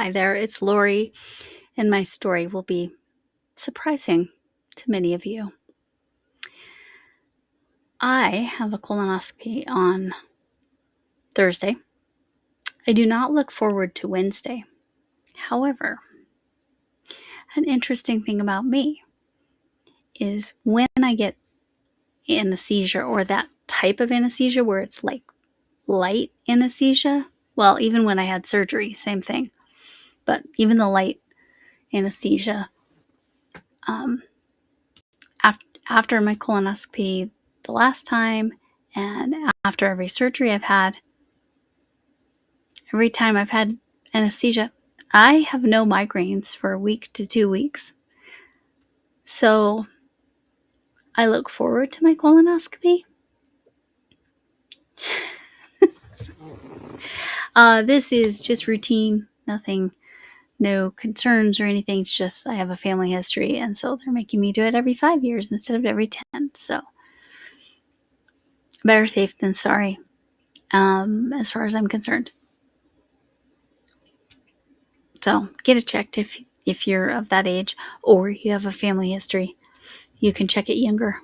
Hi there, it's Lori, and my story will be surprising to many of you. I have a colonoscopy on Thursday. I do not look forward to Wednesday. However, an interesting thing about me is when I get anesthesia or that type of anesthesia where it's like light anesthesia, well, even when I had surgery, same thing, but even the light anesthesia, after my colonoscopy the last time and after every surgery I've had, every time I've had anesthesia, I have no migraines for a week to 2 weeks. So I look forward to my colonoscopy. This is just routine, nothing, no concerns or anything. It's just I have a family history, and so they're making me do it every 5 years instead of every 10. So better safe than sorry, as far as I'm concerned. So get it checked if you're of that age or you have a family history. You can check it younger.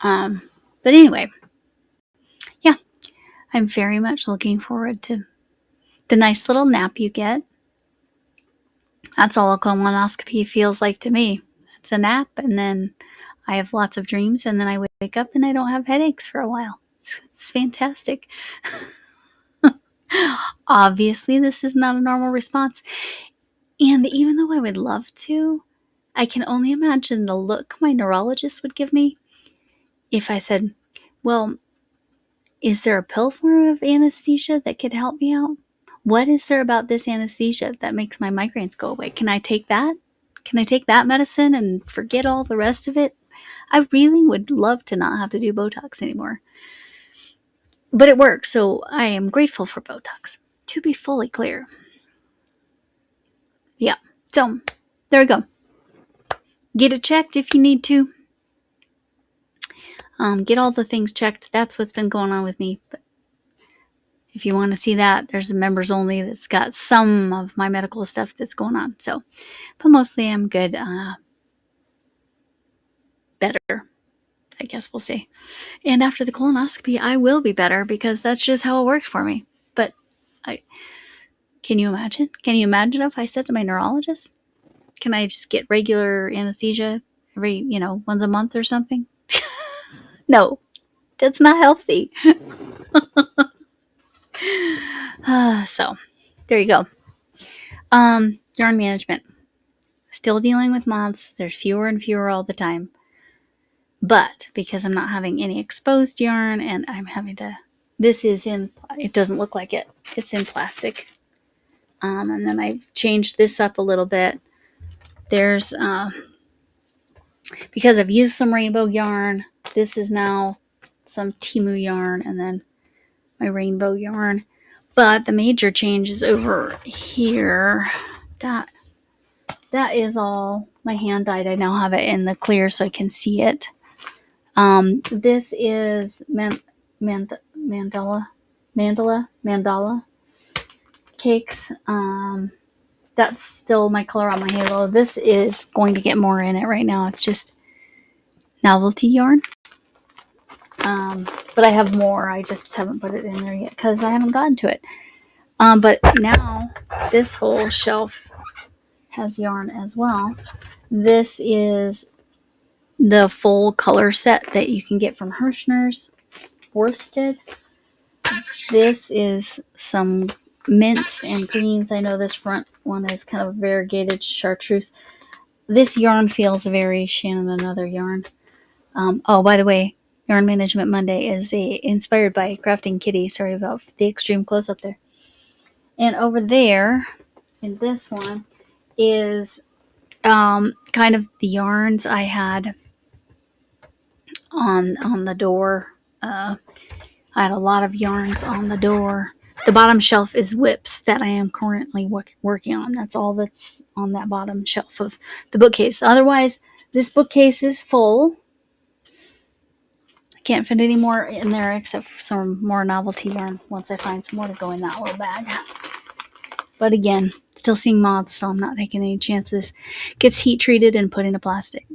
But anyway, yeah, I'm very much looking forward to the nice little nap you get. That's all a colonoscopy feels like to me. It's a nap, and then I have lots of dreams, and then I wake up and I don't have headaches for a while. It's fantastic. Obviously, this is not a normal response. And even though I would love to, I can only imagine the look my neurologist would give me if I said, well, is there a pill form of anesthesia that could help me out? What is there about this anesthesia that makes my migraines go away? Can I take that? Can I take that medicine and forget all the rest of it? I really would love to not have to do Botox anymore. But it works, so I am grateful for Botox, to be fully clear. Yeah, so there we go. Get it checked if you need to. Get all the things checked. That's what's been going on with me. But if you want to see that, there's a members only that's got some of my medical stuff that's going on. So, but mostly I'm good. Better, I guess we'll see. And after the colonoscopy, I will be better because that's just how it works for me. But can you imagine? Can you imagine if I said to my neurologist, can I just get regular anesthesia every, once a month or something? No, that's not healthy. So there you go. Yarn management. Still dealing with moths. There's fewer and fewer all the time. But because I'm not having any exposed yarn and I'm having to, it doesn't look like it. It's in plastic. And then I've changed this up a little bit. There's, because I've used some rainbow yarn, this is now some Temu yarn and then my rainbow yarn. But the major change is over here. That is all my hand dyed. I now have it in the clear so I can see it. This is mandala cakes. That's still my color on my halo. This is going to get more in it right now. It's just novelty yarn. But I have more. I just haven't put it in there yet because I haven't gotten to it. But now this whole shelf has yarn as well. This is the full color set that you can get from Hirschner's worsted. This is some mints and greens. I know this front one is kind of variegated chartreuse. This yarn feels very Shannon Another yarn. By the way, Yarn Management Monday is inspired by Crafting Kittee. Sorry about the extreme close up there. And over there, in this one, is kind of the yarns I had on the door. I had a lot of yarns on the door. The bottom shelf is whips that I am currently working on. That's all that's on that bottom shelf of the bookcase. Otherwise, this bookcase is full. I can't fit any more in there except for some more novelty yarn once I find some more to go in that little bag. But again, still seeing moths, so I'm not taking any chances. Gets heat treated and put into plastic.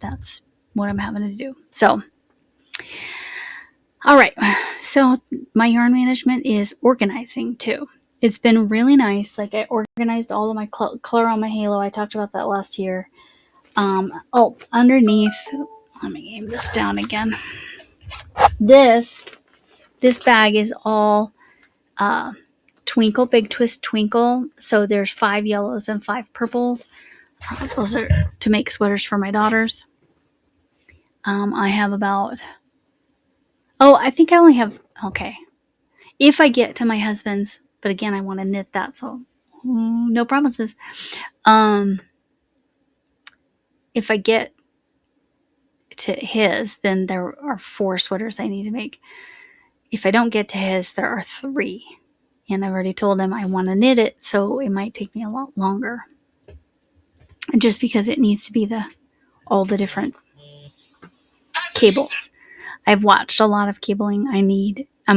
That's what I'm having to do. So, all right. So my yarn management is organizing too. It's been really nice. Like I organized all of my color on my halo. I talked about that last year. Underneath, let me aim this down again. This bag is all Twinkle, Big Twist Twinkle. So there's 5 yellows and 5 purples. Those are to make sweaters for my daughters. I have about, I think I only have, okay. If I get to my husband's, but again, I want to knit that, so no promises. If I get to his, then there are 4 sweaters I need to make. If I don't get to his, there are 3. And I've already told him I want to knit it, so it might take me a lot longer. Just because it needs to be all the different cables. I've watched a lot of cabling. I'm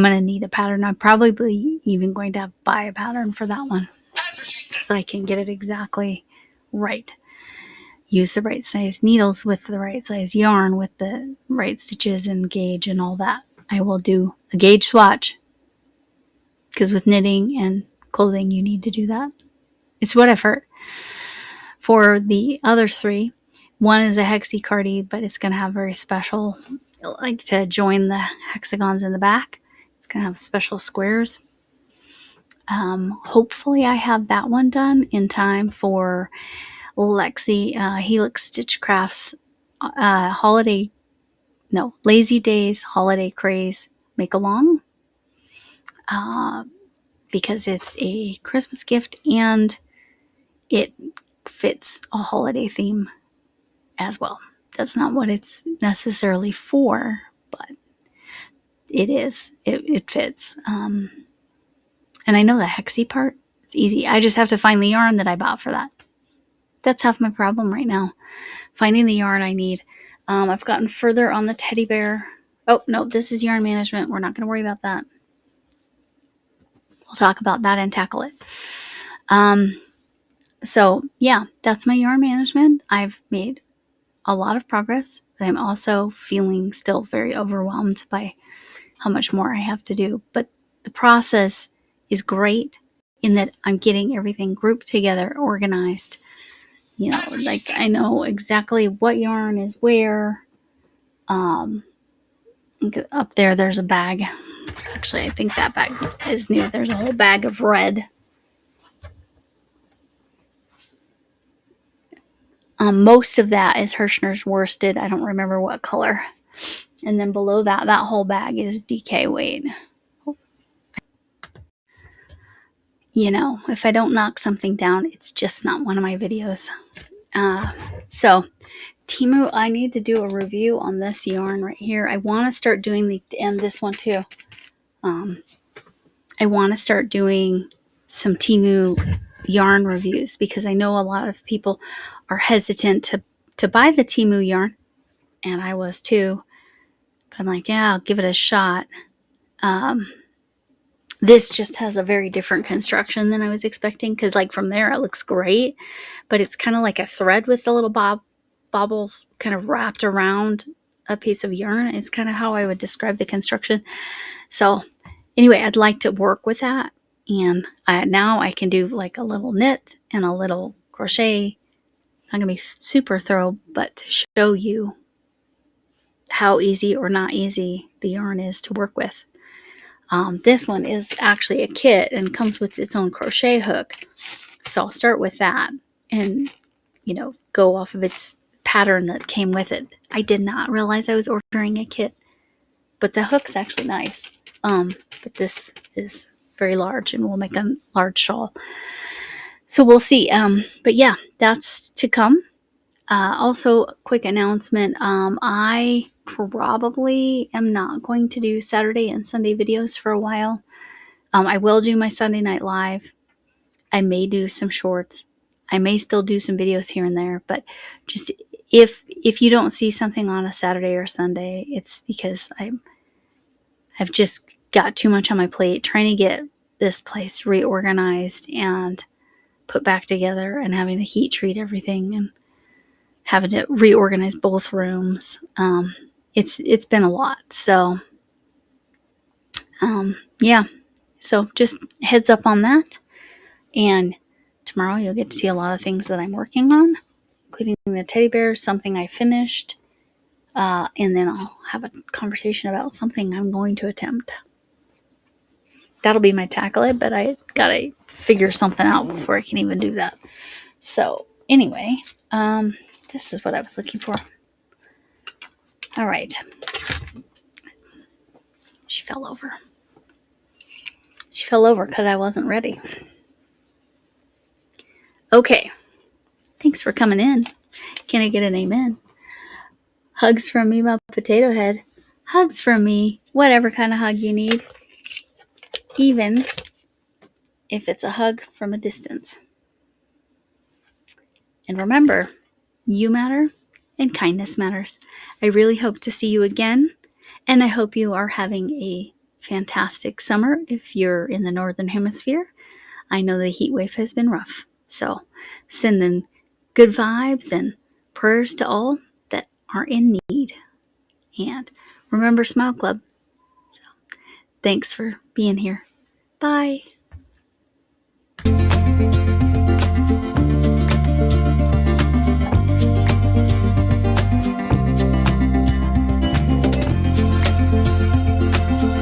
going to need a pattern. I'm probably even going to buy a pattern for that one so I can get it exactly right. Use the right size needles with the right size yarn with the right stitches and gauge and all that. I will do a gauge swatch because with knitting and clothing, you need to do that. It's what I've heard. For the other 3, one is a hexi-cardi, but it's going to have very special, like to join the hexagons in the back. It's going to have special squares. Hopefully I have that one done in time for Lexi Helix Stitch Crafts Lazy Days Holiday Craze Make Along. Because it's a Christmas gift and it fits a holiday theme as well. That's not what it's necessarily for, but it is. It fits. And I know the hexy part. It's easy. I just have to find the yarn that I bought for that. That's half my problem right now. Finding the yarn I need. I've gotten further on the teddy bear. Oh, no, this is yarn management. We're not going to worry about that. We'll talk about that and tackle it. So, yeah, that's my yarn management. I've made a lot of progress, but I'm also feeling still very overwhelmed by how much more I have to do. But the process is great in that I'm getting everything grouped together, organized. You know, like I know exactly what yarn is where. Up there's a bag. Actually, I think that bag is new. There's a whole bag of red. Most of that is Hirschner's worsted. I don't remember what color. And then below that whole bag is DK weight. You know, if I don't knock something down, it's just not one of my videos. So Temu, I need to do a review on this yarn right here. I want to start doing and this one too. I want to start doing some Temu yarn reviews because I know a lot of people are hesitant to buy the Temu yarn, and I was too. But I'm like, yeah, I'll give it a shot. This just has a very different construction than I was expecting because, like, from there it looks great, but it's kind of like a thread with the little bobbles kind of wrapped around a piece of yarn. It's kind of how I would describe the construction. So anyway, I'd like to work with that. And now I can do like a little knit and a little crochet. Not going to be super thorough, but to show you how easy or not easy the yarn is to work with. This one is actually a kit and comes with its own crochet hook. So I'll start with that and, you know, go off of its pattern that came with it. I did not realize I was ordering a kit, but the hook's actually nice. But this is very large and will make a large shawl. So we'll see. But yeah, that's to come. Also, quick announcement. I probably am not going to do Saturday and Sunday videos for a while. I will do my Sunday night live. I may do some shorts. I may still do some videos here and there, but just if you don't see something on a Saturday or Sunday, it's because I've just got too much on my plate trying to get this place reorganized and put back together, and having to heat treat everything and having to reorganize both rooms. It's been a lot. So, yeah. So just heads up on that. And tomorrow you'll get to see a lot of things that I'm working on, including the teddy bear, something I finished. And then I'll have a conversation about something I'm going to attempt. That'll be my tackle it, but I gotta figure something out before I can even do that. So anyway, this is what I was looking for. All right. She fell over. She fell over because I wasn't ready. Okay. Thanks for coming in. Can I get an amen? Hugs from me, my potato head. Hugs from me, whatever kind of hug you need. Even if it's a hug from a distance. And remember, you matter and kindness matters. I really hope to see you again. And I hope you are having a fantastic summer if you're in the Northern Hemisphere. I know the heat wave has been rough. So sending good vibes and prayers to all that are in need. And remember Smile Club. So thanks for being here. Bye.